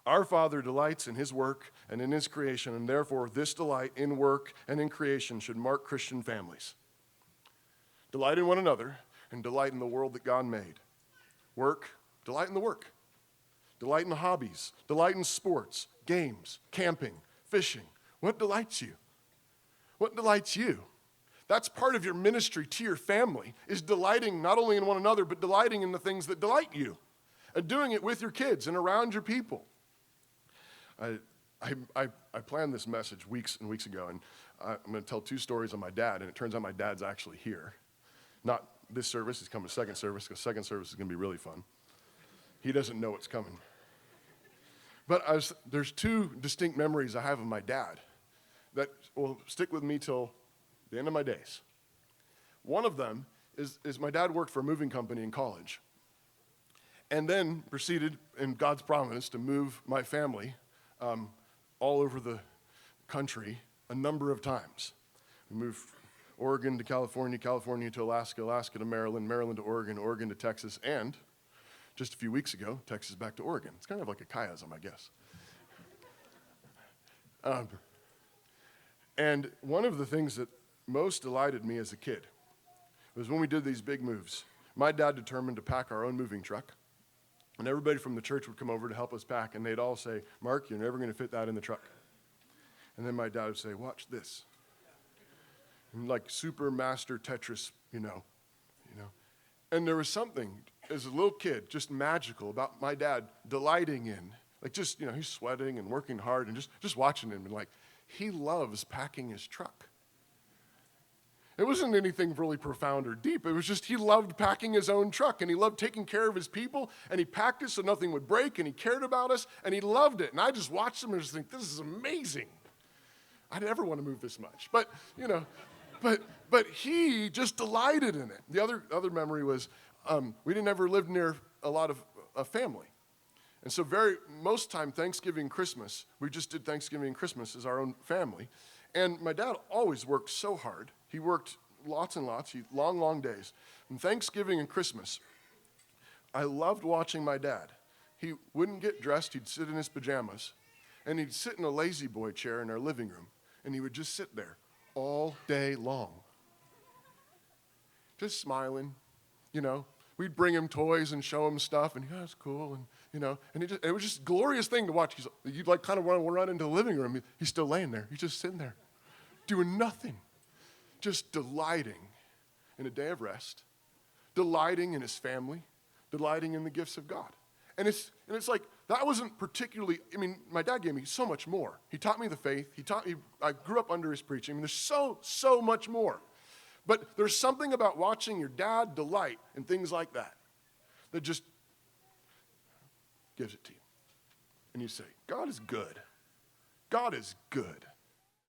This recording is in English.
Our Father delights in his work and in his creation, and therefore this delight in work and in creation should mark Christian families. Delight in one another and delight in the world that God made. Work, delight in the work. Delight in the hobbies. Delight in sports, games, camping, fishing. What delights you? What delights you? That's part of your ministry to your family, is delighting not only in one another, but delighting in the things that delight you, and doing it with your kids and around your people. I planned this message weeks and weeks ago, and I'm going to tell 2 stories on my dad, and it turns out my dad's actually here. Not this service, he's coming to second service, because second service is going to be really fun. He doesn't know what's coming. But there's 2 distinct memories I have of my dad that will stick with me till the end of my days. One of them is my dad worked for a moving company in college, and then proceeded, in God's providence, to move my family all over the country a number of times. We moved Oregon to California, California to Alaska, Alaska to Maryland, Maryland to Oregon, Oregon to Texas, and just a few weeks ago, Texas back to Oregon. It's kind of like a chiasm, I guess. And one of the things that most delighted me as a kid was when we did these big moves. My dad determined to pack our own moving truck. And everybody from the church would come over to help us pack, and they'd all say, "Mark, you're never going to fit that in the truck." And then my dad would say, "Watch this." And like super master Tetris, you know. And there was something, as a little kid, just magical about my dad delighting in, like just, he's sweating and working hard, and just watching him, and like, he loves packing his truck. It wasn't anything really profound or deep. It was just he loved packing his own truck, and he loved taking care of his people, and he packed it so nothing would break, and he cared about us, and he loved it. And I just watched him and just think, this is amazing. I never want to move this much. But, but he just delighted in it. The other memory was we didn't ever live near a lot of a family. And so most time, Thanksgiving, Christmas, we just did Thanksgiving and Christmas as our own family. And my dad always worked so hard. He worked lots and lots, long, long days. And Thanksgiving and Christmas, I loved watching my dad. He wouldn't get dressed. He'd sit in his pajamas. And he'd sit in a lazy boy chair in our living room. And he would just sit there all day long. Just smiling, We'd bring him toys and show him stuff. And that's cool. And, and it was just a glorious thing to watch. You'd like kind of run into the living room. He's still laying there. He's just sitting there doing nothing. Just delighting in a day of rest, delighting in his family, delighting in the gifts of God. And it's like, that wasn't particularly, my dad gave me so much more. He taught me the faith. I grew up under his preaching. There's so much more. But there's something about watching your dad delight in things like that just gives it to you. And you say, God is good. God is good.